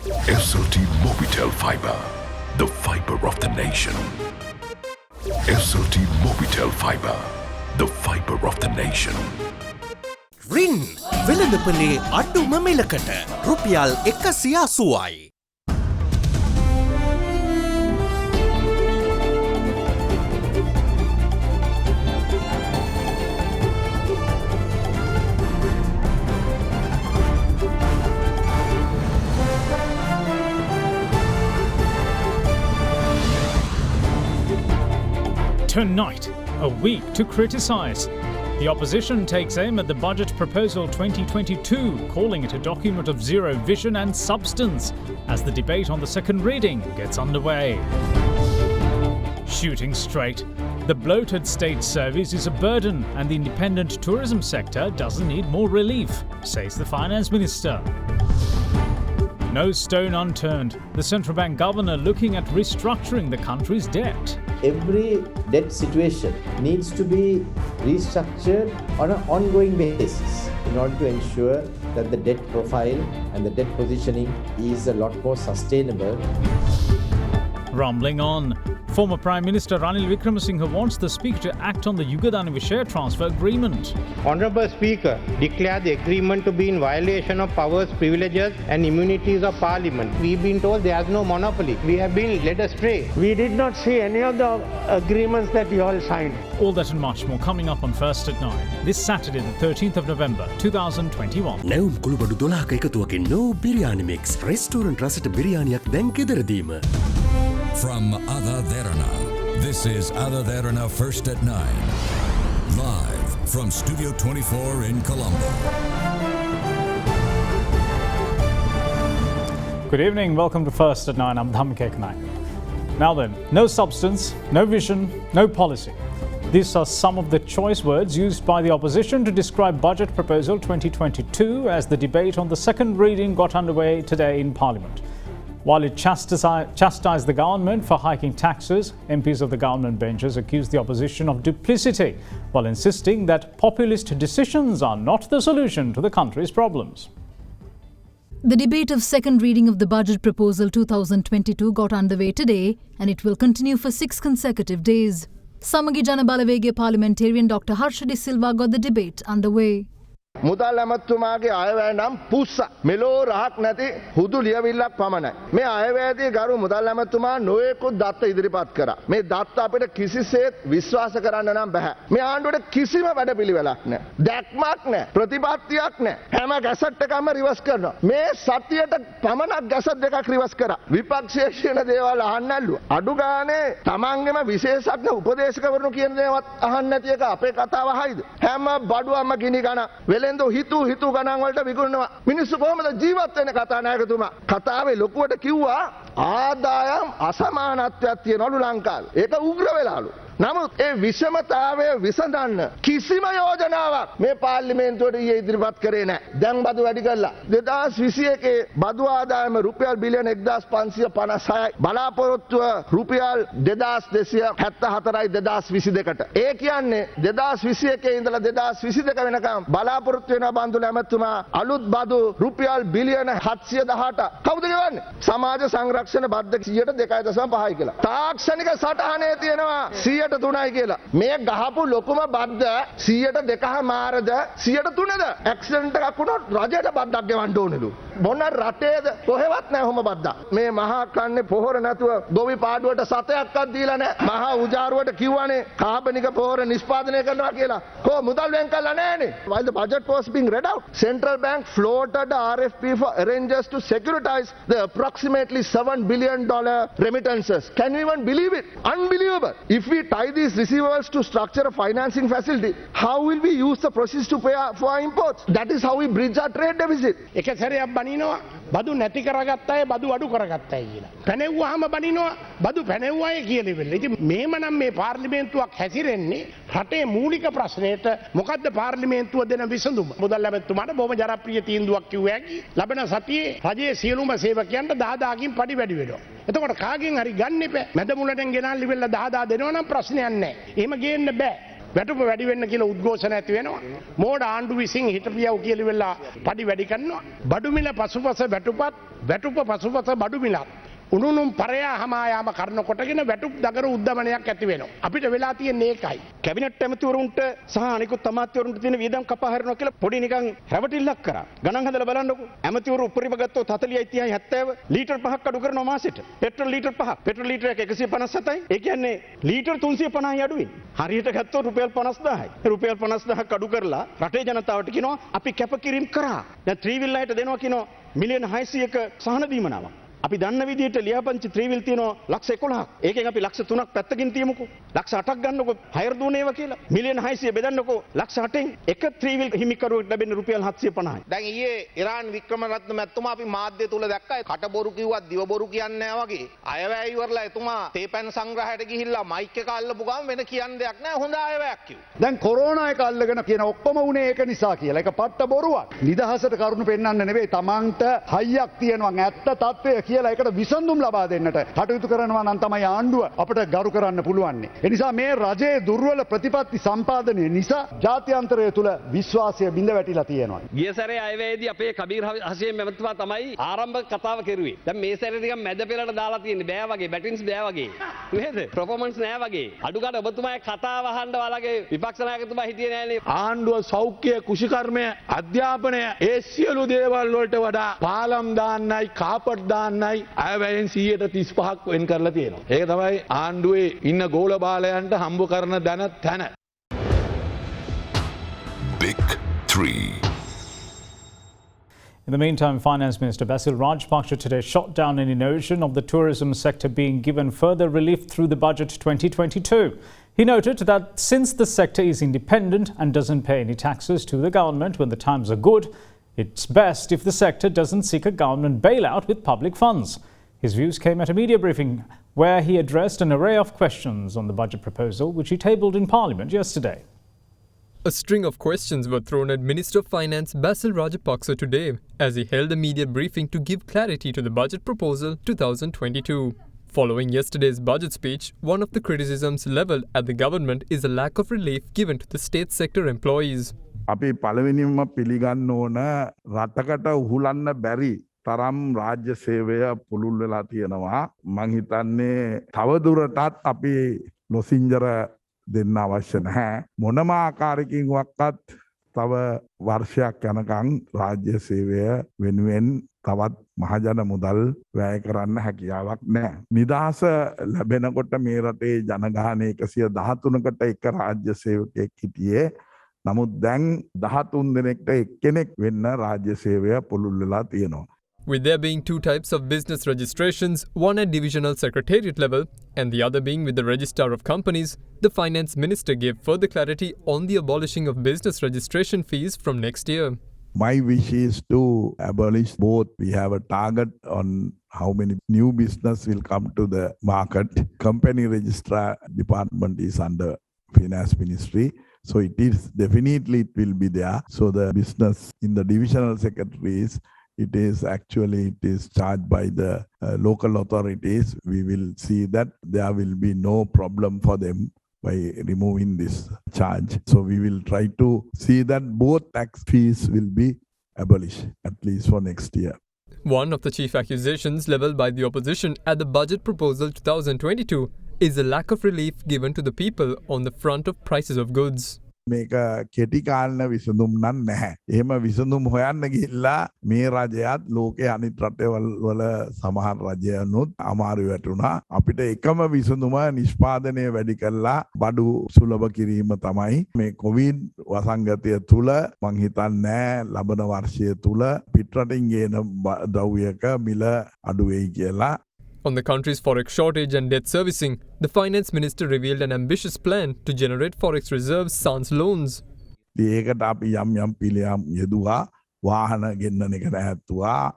SLT Mobitel Fiber, the fiber of the nation. SLT Mobitel Fiber, the fiber of the nation. රින් වෙළඳපොලේ අඩුම මිලකට රුපියල් 180යි. Tonight, a week to criticise. The opposition takes aim at the Budget Proposal 2022, calling it a document of zero vision and substance, as the debate on the second reading gets underway. Shooting straight, the bloated state service is a burden and the independent tourism sector doesn't need more relief, says the Finance Minister. No stone unturned, the central bank governor looking at restructuring the country's debt. Every debt situation needs to be restructured on an ongoing basis in order to ensure that the debt profile and the debt positioning is a lot more sustainable. Rumbling on. Former Prime Minister Ranil Wickremesinghe wants the Speaker to act on the AdaDerana share transfer agreement. Honourable Speaker, declare the agreement to be in violation of powers, privileges and immunities of Parliament. We've been told there is no monopoly. We have been led astray. We did not see any of the agreements that you all signed. All that and much more coming up on First at 9, this Saturday the 13th of November 2021. නැවුම් කුළුබඩු 12ක එකතුවකින් no biryani mix. Restaurant රසට බිරියානියක් දැන් ගෙදරදීම. From AdaDerana, this is AdaDerana First at 9. Live from Studio 24 in Colombo. Good evening, welcome to First at 9. I'm Dhammik Eknaik. Now then, no substance, no vision, no policy. These are some of the choice words used by the opposition to describe Budget Proposal 2022 as the debate on the second reading got underway today in Parliament. While it chastised the government for hiking taxes, MPs of the government benches accused the opposition of duplicity while insisting that populist decisions are not the solution to the country's problems. The debate of second reading of the Budget Proposal 2022 got underway today and it will continue for 6 consecutive days. Samagi Jana Balawege parliamentarian Dr. Harsha De Silva got the debate underway. මුදල් ඇමතුමාගේ අයවැය නම් පුස්ස මෙලෝ රහක් නැති හුදු ලියවිල්ලක් පමණයි. මේ අයවැයේදී ගරු මුදල් ඇමතුමා නොයෙකුත් දත්ත ඉදිරිපත් කරා. මේ දත්ත අපිට කිසිසේත් විශ්වාස කරන්න නම් බෑ. මේ ආණ්ඩුවට කිසිම වැඩපිළිවෙලක් නැහැ. දැක්මක් නැහැ. ප්‍රතිපත්තියක් නැහැ. හැම ගැසට් එකක්ම රිවර්ස් කරනවා. මේ සතියට පමණක් ගැසට් දෙකක් රිවර්ස් කරා. විපක්ෂයේ කියන දේවල් අහන්න ඇල්ලුවා. අඩු ගානේ තමන්ගේම විශේෂඥ උපදේශකවරුන් කියන දේවත් අහන්න නැති එක අපේ කතාව හයිද? හැම බඩුවක්ම ගිනි ගන්න. හිතු ගණන් වලට විකුණනවා. මිනිස්සු කොහොමද ජීවත් වෙන්නේ කතානායකතුමා? කතාවේ ලොකුවට කිව්වා ආදායම් අසමානත්වයක් තියෙනවලු ලංකාවේ. ඒක උග්‍ර වෙලාලු. නමුත් ඒ විෂමතාවය විසඳන්න කිසිම යෝජනාවක් මේ පාර්ලිමේන්තුවට ඉදිරිපත් කරේ නැහැ. දැන් බදු වැඩි කළා. 2021 බදු ආදායම රුපියල් බිලියන 1556යි. බලාපොරොත්තුව රුපියල් 2274යි 2022ට. ඒ කියන්නේ 2021 ඉඳලා 2022 වෙනකම් බලාපොරොත්තු වෙන බන්දුල ඇමතුමා අලුත් බදු රුපියල් බිලියන 718 කවුද ගෙවන්නේ? සමාජ සංරක්ෂණ බද්ද 2.5යි කියලා. තාක්ෂණික සටහනේ තියෙනවා 3යි කියලා. මේ ගහපු ලොකුම බද්ද 2.5මාරද 3ද? ඇක්සිඩන්ට් එකක් වුණොත් රජයට බද්දක් ගෙවන්න ඕනෙලු. මොන රටේද? කොහෙවත් නැහැ ඔහොම බද්දක්. මේ මහා කන්නේ පොහොර නැතුව ගොවි පාඩුවට සතයක්වත් දීලා නැහැ. මහා උජාරුවට කිව්වනේ කාබනික පොහොර නිෂ්පාදනය කරනවා කියලා. කො මුදල් වෙන් කළා නැහනේ. While the budget was being read out, Central Bank floated a RFP for arrangers to securitize the approximately $7 billion remittances. Can you even believe it? Unbelievable. If we tie these receivables to structure a financing facility, how will we use the proceeds to pay for our imports? That is how we bridge our trade deficit. එක සැරයක් බනිනවා බදු නැති කරගත්ත අය බදු අඩු කරගත්ත අය කියලා. පැනෙව්වහම බනිනවා බදු පැනෙව්ව අය කියලා ඉවරයි. ඉතින් මේම නම් මේ පාර්ලිමේන්තුවක් හැසිරෙන්නේ රටේ මූලික ප්‍රශ්නයට මොකද්ද පාර්ලිමේන්තුව දෙන විසඳුම? මුදල් ඇමතුමාට බොහොම ජනප්‍රිය තීන්දුවක් කිව්වා හැකි. ලබන සතියේ රජයේ සියලුම සේවකයන්ට 10000කින් පඩි වැඩි වෙනවා. එතකොට කාගෙන් හරි ගන්න එපා. මැද මුලටෙන් ගෙනල්ලි වෙලා 10000 දෙනවා නම් ප්‍රශ්නයක් නැහැ. එහෙම ගේන්න බෑ. වැටුප වැඩි වෙන්න කියලා උද්ඝෝෂණ ඇති වෙනවා. මෝඩ ආණ්ඩු විසින් හිටපියව කියලා වෙලා පඩි වැඩි කරනවා. බඩු මිල පසුපස වැටුප පසුපස බඩු මිලත් උණුනුම් පරයා හමායාම කරන කොටගෙන වැටුප් දගර උද්දමනයක් ඇති වෙනවා. අපිට වෙලා තියෙන්නේ ඒකයි. කැබිනට් ඇමතිවරුන්ට සහ අනිකුත් අමාත්‍යවරුන්ට තියෙන වියදම් කපා හරිනවා කියලා පොඩි නිකන් රැවටිල්ලක් කරා. ගණන් හදලා බලන්නකෝ. ඇමතිවරු උපරිම ගත්තොත් 40යි 30යි 70 ලීටර් 5ක් අඩු කරනවා මාසෙට. පෙට්‍රල් ලීටර් 5ක්. පෙට්‍රල් ලීටර් එක 157යි. ඒ කියන්නේ ලීටර් 350යි අඩුවෙන්. හරියට ගත්තොත් රුපියල් 50000යි. රුපියල් 50000ක් අඩු කරලා රටේ ජනතාවට කියනවා අපි කැපකිරීම කරා. දැන් ත්‍රිවිල් අයට දෙනවා කියනවා මිලියන 600ක සහන දීමනාවක්. අපි දන්න විදිහට ලියාපදිංචි ත්‍රිවිල් තියෙනවා ලක්ෂ 11ක්. ඒකෙන් අපි ලක්ෂ 3ක් පැත්තකින් තියමුකෝ. ලක්ෂ 8ක් ගන්නකො හයර් දුනේවා කියලා. මිලියන 600 බෙදන්නකො ලක්ෂ 8ෙන් එක ත්‍රිවිල් හිමිකරුවෙක් ලැබෙන රුපියල් 750යි. දැන් ඊයේ ඉරාන් වික්‍රමරත්න මැතිතුමා අපි මාධ්‍ය තුල දැක්කා කට බොරු කිව්වත් දිව බොරු කියන්නේ නැහැ වගේ. අයවැය ඉවරලා එතුමා තේපැන් සංග්‍රහයට ගිහිල්ලා මයික් එක අල්ලපු ගමන් වෙන කියන්න දෙයක් නැහැ. හොඳ අයවැයක් කිව්වා. දැන් කොරෝනා එක අල්ලගෙන කියන ඔක්කොම උනේ ඒක නිසා කියලා. ඒක පට්ට බොරුවක්. නිදහසට කරුණු පෙන්වන්න නෙවෙයි තමන්ට හයියක් තියෙනවා ඇත්ත තත්ත්වය කියලා ඒකට විසඳුම් ලබා දෙන්නට කටයුතු කරනවා නම් තමයි ආණ්ඩුව අපට ගරු කරන්න පුළුවන්. ඒ නිසා මේ රජයේ දුර්වල ප්‍රතිපත්ති සම්පාදනය නිසා ජාත්‍යන්තරය තුල විශ්වාසය බිඳ වැටිලා තියෙනවා. ගිය සැරේ අයවැයේදී අපේ කබීර් හෂීම් මැතිතුමා තමයි ආරම්භ කතාව කෙරුවේ. දැන් මේ සැරේ නිකන් මැද පෙළට දාලා තියෙන්නේ බෑ වගේ බැටින්ස් බෑ වගේ. නේද? පර්ෆෝමන්ස් නෑ වගේ. අඩු ගන්න ඔබතුමාගේ කතාව අහන්න වලගේ විපක්ෂ නායකතුමා හිටියේ නෑනේ. ආණ්ඩුව සෞඛ්‍ය කුෂිකර්මය අධ්‍යාපනය ඒ සියලු දේවල් වලට වඩා පාලම් දාන්නයි කාපට් දාන්නයි අයවැයෙන් 135ක් වෙන් කරලා තියෙනවා. ඒක තමයි ආණ්ඩුවේ ඉන්න ගෝල බාලයන්ට හම්බ කරන දැන තැන. Big 3. In the meantime, Finance Minister Basil Rajpaksha today shot down any notion of the tourism sector being given further relief through the budget 2022. He noted that since the sector is independent and doesn't pay any taxes to the government when the times are good, it's best if the sector doesn't seek a government bailout with public funds. His views came at a media briefing where he addressed an array of questions on the budget proposal which he tabled in Parliament yesterday. A string of questions were thrown at Minister of Finance Basil Rajapaksa today as he held a media briefing to give clarity to the budget proposal 2022. Following yesterday's budget speech, one of the criticisms levelled at the government is a lack of relief given to the state sector employees. අපි පළවෙනිම පිළිගන්න ඕන රටකට උහුලන්න බැරි තරම් රාජ්‍ය සේවය පුළුල් වෙලා තියෙනවා. මං හිතන්නේ තවදුරටත් අපි ලොසින්ජර දෙන්න අවශ්‍ය නැහැ. මොනම ආකාරයකින් වක්වත් තව වර්ෂයක් යනකම් රාජ්‍ය සේවය වෙනුවෙන් තවත් මහජන මුදල් වැය කරන්න හැකියාවක් නැහැ. නිදහස ලැබෙනකොට මේ රටේ ජනගහනය 113කට එක රාජ්‍ය සේවකයෙක් හිටියේ. නමුත් දැන් 13 දෙනෙක්ට එක්කෙනෙක් වෙන්න රාජ්‍ය සේවය පුළුල් වෙලා තියෙනවා. With there being two types of business registrations, one at divisional secretariat level and the other being with the registrar of companies, the finance minister gave further clarity on the abolishing of business registration fees from next year. My wish is to abolish both. We have a target on how many new business will come to the market. Company registrar department is under finance ministry. So it is definitely it will be there. So the business in the divisional secretaries, it is charged by the local authorities. We will see that there will be no problem for them by removing this charge. So we will try to see that both tax fees will be abolished, at least for next year. One of the chief accusations levelled by the opposition at the budget proposal 2022 is a lack of relief given to the people on the front of prices of goods. මේක කෙටි කාලන විසඳුම් නම් නැහැ. එහෙම විසඳුම් හොයන්න ගිහිල්ලා මේ රජයත් ලෝකයේ අනිත් රටවල් වල සමහර රජයන්ුත් අමාරු වැටුණා. අපිට එකම විසඳුම නිෂ්පාදනය වැඩි කරලා බඩු සුලභ කිරීම තමයි. මේ කොවිඩ් වසංගතය තුල මං හිතන්නේ ලබන වර්ෂය තුල පිටරටින් ගේන ද්‍රව්‍යක මිල අඩු වෙයි කියලා. On the country's forex shortage and debt servicing, the finance minister revealed an ambitious plan to generate forex reserves sans loans. ඒකට අපි යම් පිළියම් යෙදුවා, වාහන ගෙන්නන එක නැහැත්තුවා,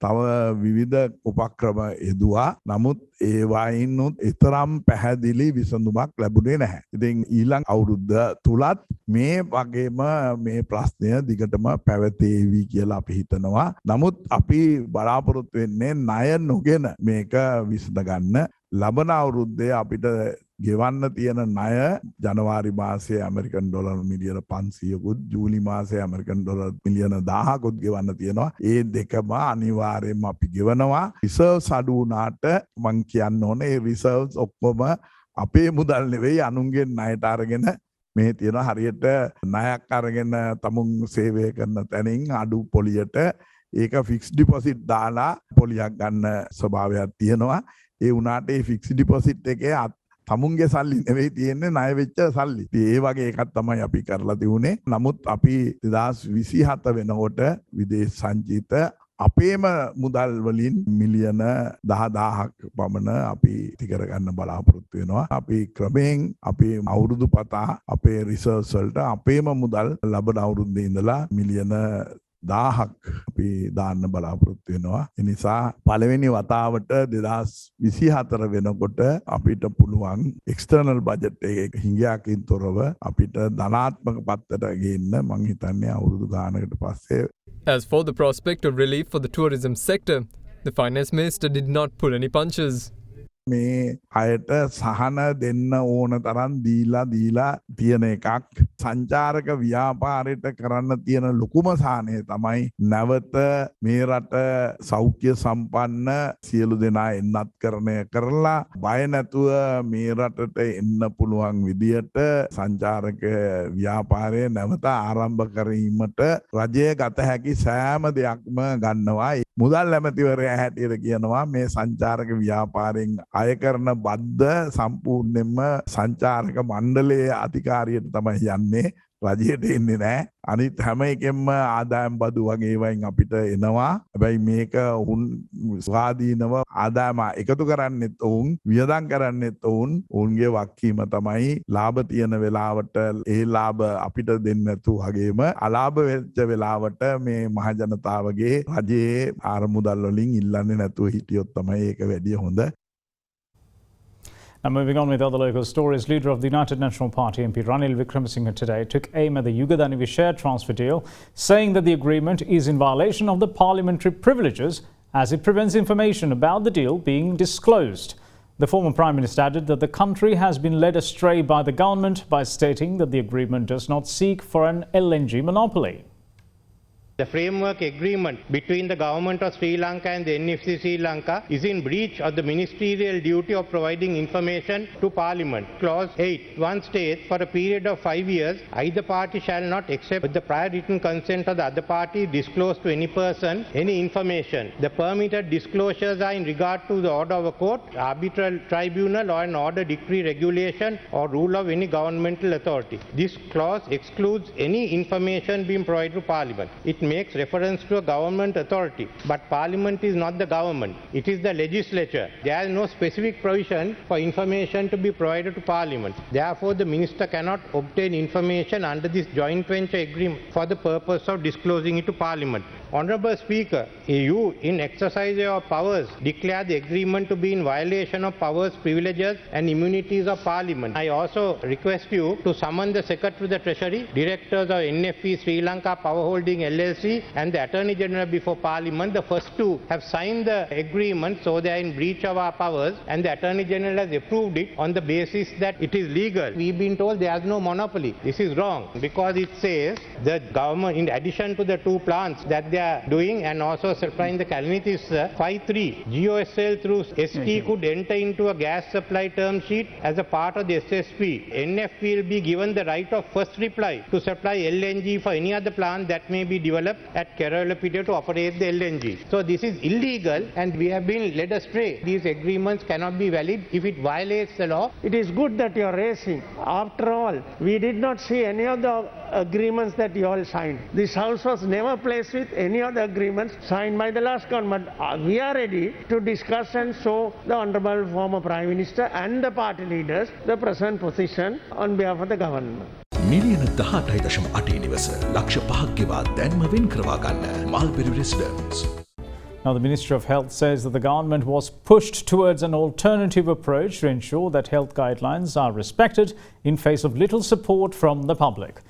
තව විවිධ උපක්‍රම යෙදුවා. නමුත් ඒ වයින්නුත් ඊතරම් පැහැදිලි විසඳුමක් ලැබුණේ නැහැ. ඉතින් ඊළඟ අවුරුද්ද තුලත් මේ වගේම මේ ප්‍රශ්නය දිගටම පැවතේවි කියලා අපි හිතනවා. නමුත් අපි බලාපොරොත්තු වෙන්නේ ණය නොගෙන මේක විසඳ ගන්න. ලබන අවුරුද්දේ අපිට ගෙවන්න තියෙන ණය ජනවාරි මාසයේ ඇමරිකන් ඩොලර් මිලියන 500කුත් ජූලි මාසයේ ඇමරිකන් ඩොලර් මිලියන 1000කුත් ගෙවන්න තියෙනවා. ඒ දෙකම අනිවාර්යයෙන්ම අපි ගෙවනවා. රිසර්ව්ස් අඩු වුණාට මං කියන්න ඕනේ ඒ රිසර්ව්ස් ඔක්කොම අපේ මුදල් නෙවෙයි අනුන්ගෙන් ණයට අරගෙන මේ තියෙන හරියට ණයක් අරගෙන තමුන් සේවය කරන තැනින් අඩු පොලියට ඒක ෆික්ස් ඩිපොසිට් දාලා පොලියක් ගන්න ස්වභාවයක් තියෙනවා. ඒ වුණාට ඒ ෆික්ස් ඩිපොසිට් එකේ තමුන්ගේ සල්ලි නෙවෙයි තියෙන්නේ ණය වෙච්ච සල්ලි. ඒ වගේ එකක් තමයි අපි කරලා තිබුණේ. නමුත් අපි 2027 වෙනකොට විදේශ සංචිත අපේම මුදල් වලින් මිලියන 10,000ක් පමණ අපි ඉතිකර ගන්න බලාපොරොත්තු වෙනවා. අපි ක්‍රමයෙන් අපේ අවුරුදු පතා අපේ රිසර්ව්ස් වලට අපේම මුදල් ලබන අවුරුද්දේ ඉඳලා මිලියන 1000ක් අපි දාන්න බලාපොරොත්තු වෙනවා. ඒ නිසා පළවෙනි වතාවට 2024 වෙනකොට අපිට පුළුවන් එක්ස්ටර්නල් බජට් එකේ හිඟයකින් තොරව අපිට ධනාත්මක පත්තට ගේන්න මං හිතන්නේ අවුරුදු ගානකට පස්සේ. As for the prospect of relief for the tourism sector, the finance minister did not pull any punches. මේ අයට සහන දෙන්න ඕන තරම් දීලා තියෙන එකක්. සංචාරක ව්‍යාපාරයට කරන්න තියෙන ලොකුම සාහනය තමයි නැවත මේ රට සෞඛ්‍ය සම්පන්න සියලු දෙනා එන්නත්කරණය කරලා බය නැතුව මේ රටට එන්න පුළුවන් විදියට සංචාරක ව්‍යාපාරය නැවත ආරම්භ කිරීමට රජය ගත හැකි සෑම දෙයක්ම ගන්නවා. මුදල් ඇමතිවරයා හැටියට කියනවා මේ සංචාරක ව්‍යාපාරයෙන් අය කරන බද්ද සම්පූර්ණයෙන්ම සංචාරක මණ්ඩලයේ අධිකාරියට තමයි යන්නේ. රජයට එන්නේ නැහැ. අනිත් හැම එකෙන්ම ආදායම් බදු වගේ වයින් අපිට එනවා. හැබැයි මේක උන් ස්වාධීනව ආදායම එකතු කරන්නෙත් ඔවුන්, වියදම් කරන්නෙත් ඔවුන්. ඔවුන්ගේ වක්කීම තමයි ලාභ තියෙන වෙලාවට ඒ ලාභ අපිට දෙන්න නැතු වගේම අලාභ වෙච්ච වෙලාවට මේ මහ ජනතාවගේ රජයේ ආරමුදල් වලින් ඉල්ලන්නේ නැතුව හිටියොත් තමයි ඒක වැඩි හොඳ. Now moving on with other local stories, leader of the United National Party MP Ranil Wickremesinghe today took aim at the Yugadanivi share transfer deal, saying that the agreement is in violation of the parliamentary privileges as it prevents information about the deal being disclosed. The former Prime Minister added that the country has been led astray by the government by stating that the agreement does not seek for an LNG monopoly. The framework agreement between the government of Sri Lanka and the NFC Sri Lanka is in breach of the ministerial duty of providing information to Parliament. Clause 8. One states, for a period of 5 years, either party shall not accept with the prior written consent of the other party disclose to any person any information. The permitted disclosures are in regard to the order of a court, arbitral tribunal or an order, decree, regulation or rule of any governmental authority. This clause excludes any information being provided to Parliament. It makes reference to a government authority, but Parliament is not the government. It is the legislature. There is no specific provision for information to be provided to Parliament. Therefore, the Minister cannot obtain information under this joint venture agreement for the purpose of disclosing it to Parliament. Honourable Speaker, you, in exercise of your powers, declare the agreement to be in violation of powers, privileges and immunities of Parliament. I also request you to summon the Secretary of the Treasury, Directors of NFE Sri Lanka Power Holding LLC and the Attorney General before Parliament. The first two have signed the agreement, so they are in breach of our powers, and the Attorney General has approved it on the basis that it is legal. We've been told there is no monopoly. This is wrong because it says the government, in addition to the two plants that they are doing and also supplying the Kalanitis 5.3, GOSL through ST could enter into a gas supply term sheet as a part of the SSP. NF will be given the right of first reply to supply LNG for any other plant that may be developed at Kerala to operate the LNG. So this is illegal and we have been led astray. These agreements cannot be valid if it violates the law. It is good that you are raising. After all, we did not see any of the agreements that you all signed. This House was never placed with any of the agreements signed by the last government. We are ready to discuss and show the Honourable former Prime Minister and the party leaders the present position on behalf of the government. මිලියන 18.8 නිවස ලක්ෂ 5ක් ගෙවා දැන්ම වෙන් කරවා ගන්න Mulberry Residence. Now, the Ministry of Health says that the government was pushed towards an alternative approach to ensure that health guidelines are respected in face of little support from the public.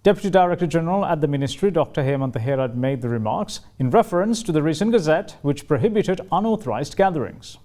Deputy Director General at the Ministry, Dr. Hemantha Herad, made the remarks in reference to the recent Gazette which prohibited unauthorised gatherings.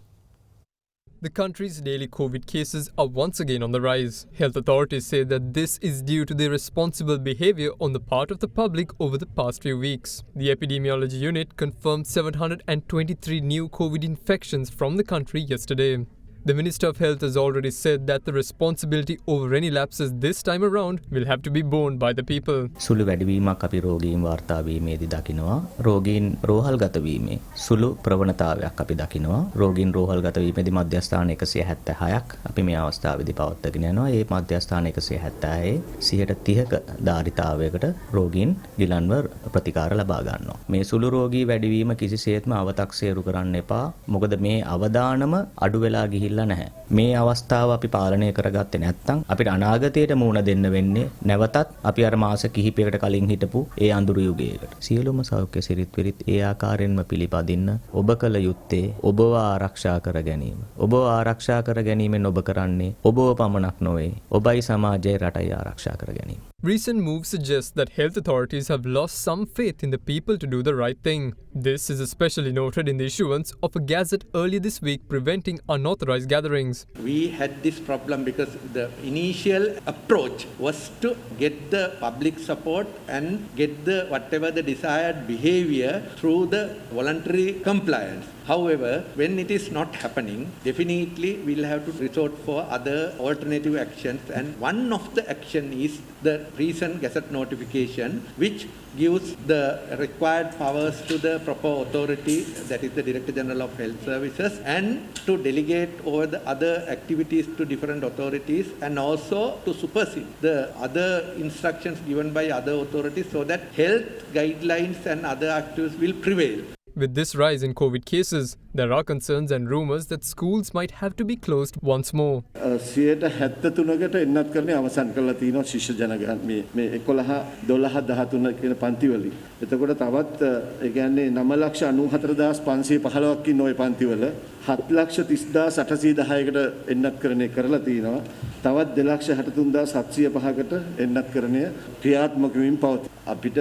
The country's daily COVID cases are once again on the rise. Health authorities say that this is due to the irresponsible behavior on the part of the public over the past few weeks. The epidemiology unit confirmed 723 new COVID infections from the country yesterday. The Minister of Health has already said that the responsibility over any lapses this time around will have to be borne by the people. සුළු වැඩිවීමක් අපි රෝගීන් වාර්තා වීමේදී දකිනවා. රෝගීන් රෝහල්ගත වීමේ සුළු ප්‍රවණතාවයක් අපි දකිනවා. රෝගීන් රෝහල්ගත වීමේදී මධ්‍යස්ථාන 176ක් අපි මේ අවස්ථාවේදී පවත්වාගෙන යනවා. ඒ මධ්‍යස්ථාන 176 130ක ධාරිතාවයකට රෝගීන් ගිලන්ව ප්‍රතිකාර ලබා ගන්නවා. මේ සුළු රෝගී වැඩිවීම කිසිසේත්ම අව탁සේරු කරන්න එපා. මොකද මේ අවදානම අඩු වෙලා ගිහින් නැහැ. මේ අවස්ථාව අපි පාලනය කරගත්තේ නැත්නම් අපිට අනාගතයට මුහුණ දෙන්න වෙන්නේ නැවතත් අපි අර මාස කිහිපයකට කලින් හිටපු ඒ අඳුරු යුගයකට. සියලුම සෞඛ්‍ය සිරිත් විරිත් ඒ ආකාරයෙන්ම පිළිපදින්න ඔබ කළ යුත්තේ ඔබව ආරක්ෂා කර ගැනීම. ඔබව ආරක්ෂා කර ගැනීමෙන් ඔබ කරන්නේ ඔබව පමණක් නොවේ. ඔබයි සමාජය රටයි ආරක්ෂා කර ගැනීම. Recent moves suggest that health authorities have lost some faith in the people to do the right thing. This is especially noted in the issuance of a gazette earlier this week preventing unauthorized gatherings. We had this problem because the initial approach was to get the public support and get the whatever the desired behavior through the voluntary compliance. However, when it is not happening, definitely we'll have to resort for other alternative actions, and one of the action is the recent gazette notification, which gives the required powers to the proper authority, that is the Director General of Health Services, and to delegate over the other activities to different authorities, and also to supersede the other instructions given by other authorities so that health guidelines and other activities will prevail. With this rise in COVID cases, there are concerns and rumours that schools might have to be closed once more. 73කට එන්නත් කරන්නේ අවසන් කරලා තියෙනවා ශිෂ්‍ය ජනගහන මේ 11 12 13 කියන පන්තිවලින්. එතකොට තවත් ඒ කියන්නේ 9,94,515ක් ඉන්න ওই පන්තිවල 7,30,810කට එන්නත් කරණය කරලා තියෙනවා. තවත් 2,63,705කට එන්නත් කරණය ක්‍රියාත්මක වෙමින් පවතී. අපිට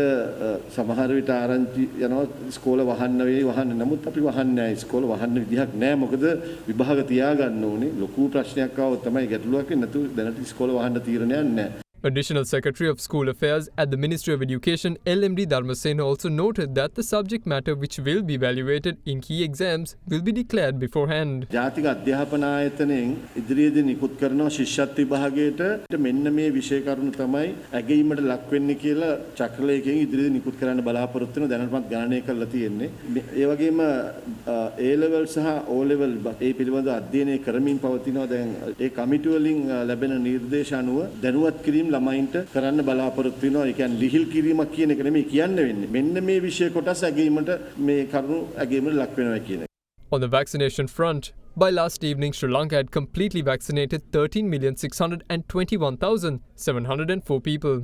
සමහර විට ආරංචි යනවා ඉස්කෝල වහන්න වෙයි වහන්න. නමුත් අපි වහන්නේ නැහැ. ඉස්කෝල වහන්න විදිහක් නැහැ. මොකද විභාග තියාගන්න ඕනේ. ලොකු ප්‍රශ්නයක් ආවොත් තමයි ගැටලුවක් වෙන්නේ. නැතු දැනට ඉස්කෝල වහන්න තීරණයක් නැහැ. Additional Secretary of School Affairs at the Ministry of Education, LMD Dharmasena, also noted that the subject matter which will be evaluated in key exams will be declared beforehand. ජාතික අධ්‍යාපන ආයතනයෙන් ඉදිරියේදී නිකුත් කරන ශිෂ්‍යත්ව විභාගයට මෙන්න මේ විෂය කරුණු තමයි ඇගීමට ලක් වෙන්නේ කියලා චක්‍රලයකින් ඉදිරියේදී නිකුත් කරන්න බලාපොරොත්තු වෙන දැනටමත් ගණනය කරලා තියෙන්නේ. ඒ වගේම A level සහ O level ඒ පිළිබඳව අධ්‍යයනය කරමින් පවතිනවා. දැන් ඒ කමිටු වලින් ලැබෙන නිර්දේශ අනුව දැනුවත් කිරීම ළමයින්ට කරන්න බලාපොරොත්තු වෙනවා. ඒ කියන්නේ ලිහිල් කිරීමක් කියන එක නෙමෙයි කියන්න වෙන්නේ. මෙන්න මේ විෂය කොටස් ඇගීමට මේ කරුණු ඇගීමට ලක් වෙනවා කියන එක. On the vaccination front, by last evening, Sri Lanka had completely vaccinated 13,621,704 people.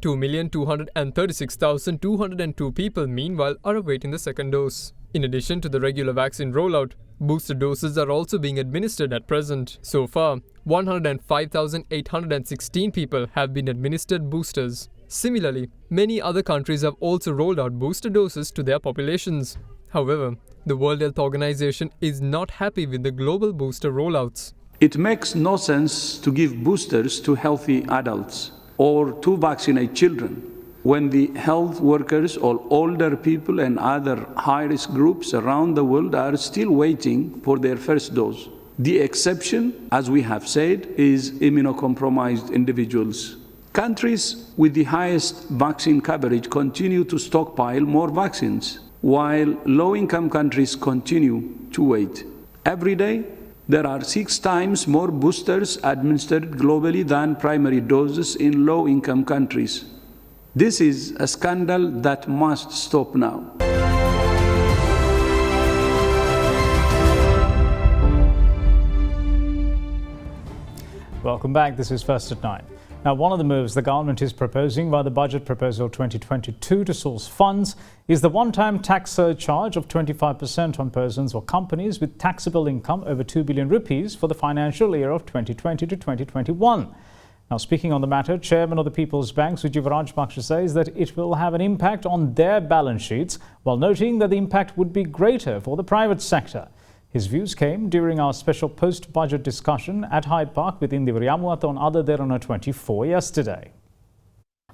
2,236,202 people, meanwhile, are awaiting the second dose. In addition to the regular vaccine rollout, booster doses are also being administered at present. So far, 105,816 people have been administered boosters. Similarly, many other countries have also rolled out booster doses to their populations. However, the World Health Organization is not happy with the global booster rollouts. It makes no sense to give boosters to healthy adults or to vaccinate children when the health workers or older people and other high-risk groups around the world are still waiting for their first dose. The exception, as we have said, is immunocompromised individuals. Countries with the highest vaccine coverage continue to stockpile more vaccines, while low-income countries continue to wait. Every day, there are 6 times more boosters administered globally than primary doses in low-income countries. This is a scandal that must stop now. Welcome back. This is First at 9. Now, one of the moves the government is proposing by the Budget Proposal 2022 to source funds is the one-time tax surcharge of 25% on persons or companies with taxable income over 2 billion rupees for the financial year of 2020 to 2021. Now, speaking on the matter, Chairman of the People's Bank, Sujiv Rajpaksha, says that it will have an impact on their balance sheets, while noting that the impact would be greater for the private sector. His views came during our special post-budget discussion at Hyde Park within the Riamuat on AdaDerana 24 yesterday.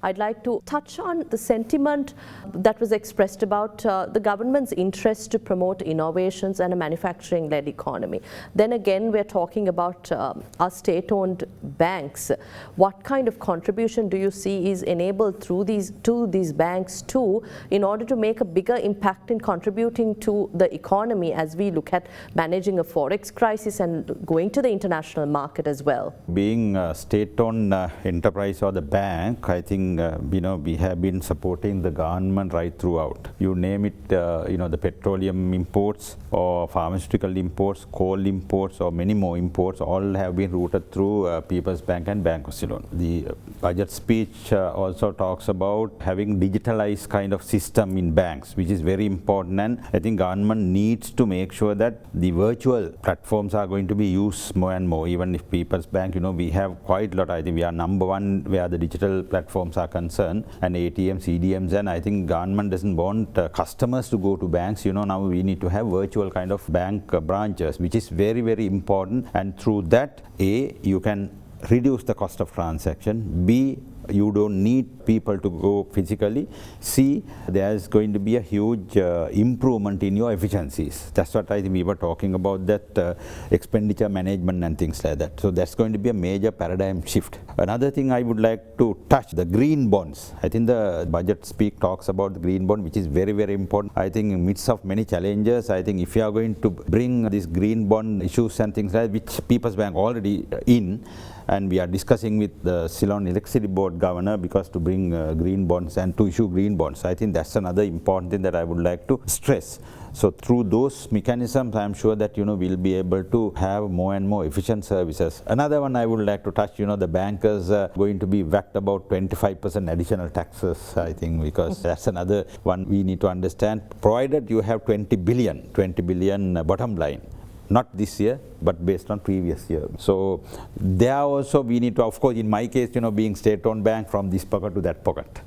I'd like to touch on the sentiment that was expressed about the government's interest to promote innovations and a manufacturing-led economy. Then again, we're talking about our state-owned banks. What kind of contribution do you see is enabled through these banks too, in order to make a bigger impact in contributing to the economy as we look at managing a forex crisis and going to the international market as well? Being a state-owned enterprise or the bank, I think we have been supporting the government right throughout. You name it, the petroleum imports or pharmaceutical imports, coal imports or many more imports, all have been routed through People's Bank and Bank of Ceylon. The budget speech also talks about having digitalized kind of system in banks, which is very important, and I think government needs to make sure that the virtual platforms are going to be used more and more. Even if People's Bank, we have quite a lot. I think we are number one where the digital platforms are concerned, and ATM, CDMs, and I think government doesn't want customers to go to banks. Now we need to have virtual kind of bank branches, which is very, very important, and through that, A, you can reduce the cost of transaction, B, you don't need people to go physically, C, there's going to be a huge improvement in your efficiencies. That's what I think we were talking about, that expenditure management and things like that. So that's going to be a major paradigm shift. Another thing I would like to touch, the green bonds. I think the budget speak talks about the green bond, which is very, very important. I think in midst of many challenges, I think if you are going to bring these green bond issues and things like that, which People's Bank already in, and we are discussing with the Ceylon Electricity Board governor because to bring green bonds and to issue green bonds. I think that's another important thing that I would like to stress. So through those mechanisms, I am sure that we'll be able to have more and more efficient services. Another one I would like to touch, the bankers are going to be whacked about 25% additional taxes, I think, because that's another one we need to understand. Provided you have 20 billion bottom line. Not this year, but based on previous year. So there also we need to, of course, in my case, being state-owned bank, from this pocket to that pocket.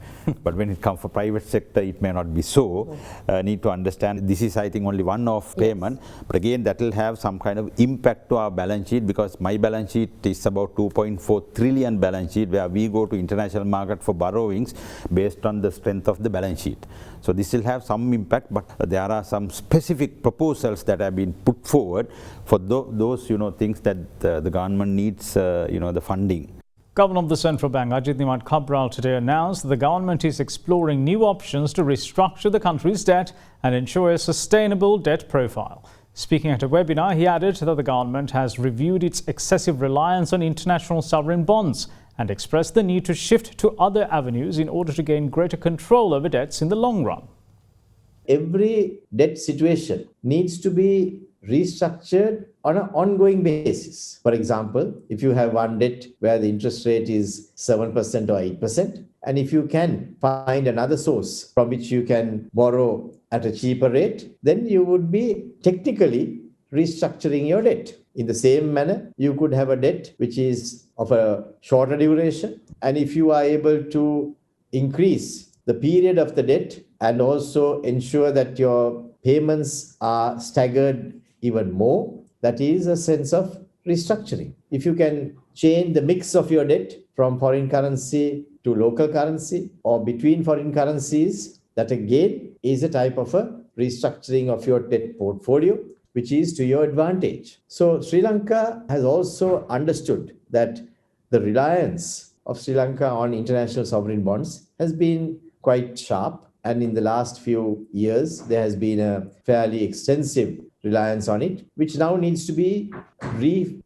But when it comes for private sector, it may not be so. Need to understand this is, I think, only one-off payment. But again, that will have some kind of impact to our balance sheet, because my balance sheet is about 2.4 trillion balance sheet, where we go to international market for borrowings based on the strength of the balance sheet. So this will have some impact, but there are some specific proposals that have been put forward for those things that the government needs the funding. Governor of the Central Bank, Ajit Nimad Cabral, today announced that the government is exploring new options to restructure the country's debt and ensure a sustainable debt profile. Speaking at a webinar, he added that the government has reviewed its excessive reliance on international sovereign bonds and expressed the need to shift to other avenues in order to gain greater control over debts in the long run. Every debt situation needs to be restructured on an ongoing basis. For example, if you have one debt where the interest rate is 7% or 8%, and if you can find another source from which you can borrow at a cheaper rate, then you would be technically restructuring your debt. In the same manner, you could have a debt which is of a shorter duration, and if you are able to increase the period of the debt and also ensure that your payments are staggered even more, that is a sense of restructuring. If you can change the mix of your debt from foreign currency to local currency or between foreign currencies, that again is a type of a restructuring of your debt portfolio, which is to your advantage. So Sri Lanka has also understood that the reliance of Sri Lanka on international sovereign bonds has been quite sharp. And in the last few years, there has been a fairly extensive reliance on it, which now needs to be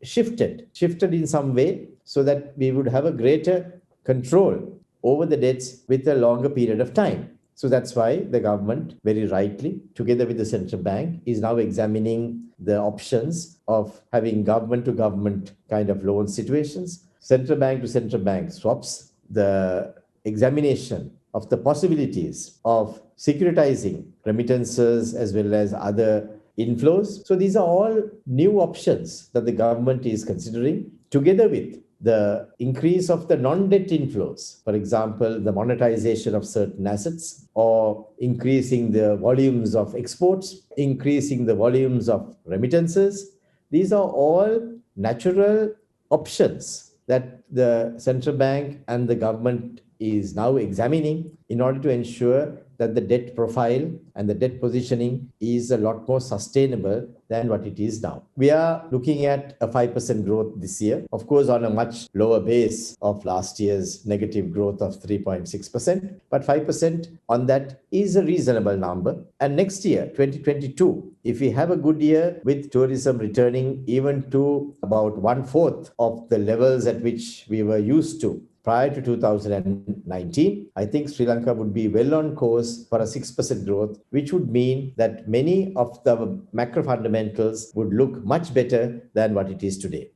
shifted in some way so that we would have a greater control over the debts with a longer period of time. So that's why the government, very rightly, together with the central bank, is now examining the options of having government-to-government kind of loan situations, central bank to central bank swaps, the examination of the possibilities of securitizing remittances as well as other inflows. So these are all new options that the government is considering together with the increase of the non-debt inflows, for example, the monetization of certain assets, or increasing the volumes of exports, increasing the volumes of remittances, these are all natural options that the central bank and the government is now examining in order to ensure that the debt profile and the debt positioning is a lot more sustainable than what it is now. We are looking at a 5% growth this year, of course, on a much lower base of last year's negative growth of 3.6%, but 5% on that is a reasonable number. And next year, 2022, if we have a good year with tourism returning even to about 1/4 of the levels at which we were used to prior to 2019, I think Sri Lanka would be well on course for a 6% growth, which would mean that many of the macro fundamentals would look much better than what it is today.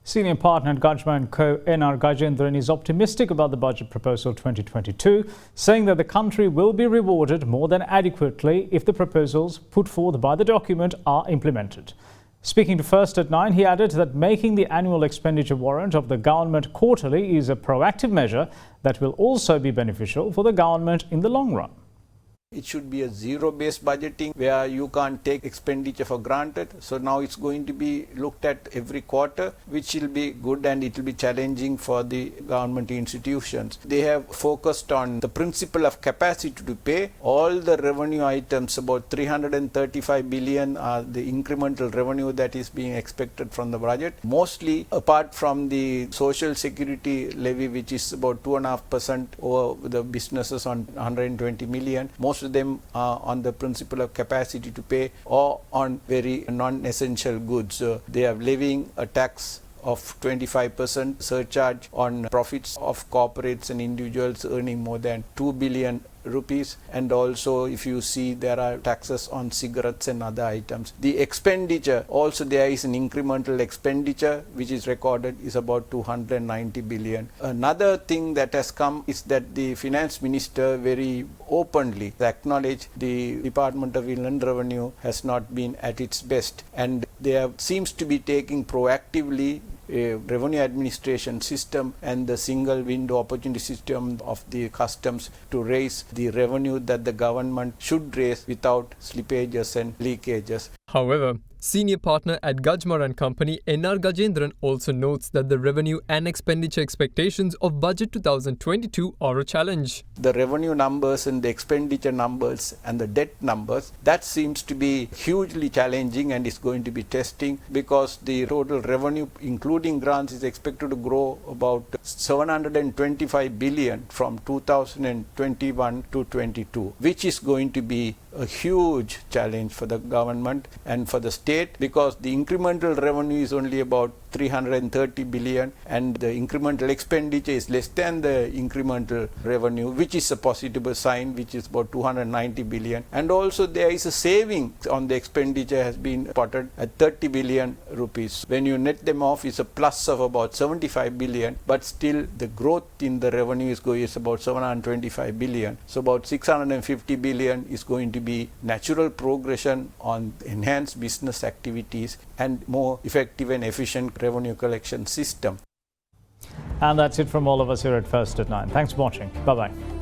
Senior partner at Gajma & Co, N.R. Gajendran, is optimistic about the budget proposal 2022, saying that the country will be rewarded more than adequately if the proposals put forth by the document are implemented. Speaking to First at 9, he added that making the annual expenditure warrant of the government quarterly is a proactive measure that will also be beneficial for the government in the long run. It should be a zero-based budgeting where you can't take expenditure for granted. So now it's going to be looked at every quarter, which will be good, and it will be challenging for the government institutions. They have focused on the principle of capacity to pay. All the revenue items, about 335 billion, are the incremental revenue that is being expected from the budget. Mostly, apart from the social security levy, which is about 2.5% over the businesses on 120 million. Most of them are on the principle of capacity to pay or on very non-essential goods. They are levying a tax of 25% surcharge on profits of corporates and individuals earning more than 2 billion rupees, and also if you see there are taxes on cigarettes and other items. The expenditure also, there is an incremental expenditure which is recorded is about 290 billion. Another thing that has come is that the finance minister very openly acknowledged the Department of Inland Revenue has not been at its best, and they seems to be taking proactively a revenue administration system and the single window opportunity system of the customs to raise the revenue that the government should raise without slippages and leakages. However, senior partner at Gajma & Company, N.R. Gajendran, also notes that the revenue and expenditure expectations of Budget 2022 are a challenge. The revenue numbers and the expenditure numbers and the debt numbers, that seems to be hugely challenging and is going to be testing, because the total revenue, including grants, is expected to grow about 725 billion from 2021 to 22, which is going to be a huge challenge for the government and for the state, because the incremental revenue is only about 330 billion and the incremental expenditure is less than the incremental revenue, which is a positive sign, which is about 290 billion. And also there is a saving on the expenditure has been spotted at 30 billion rupees. When you net them off, it's a plus of about 75 billion, but still the growth in the revenue is about 725 billion. So about 650 billion is going to be natural progression on enhanced business activities and more effective and efficient revenue collection system. And that's it from all of us here at First at 9. Thanks for watching. Bye-bye.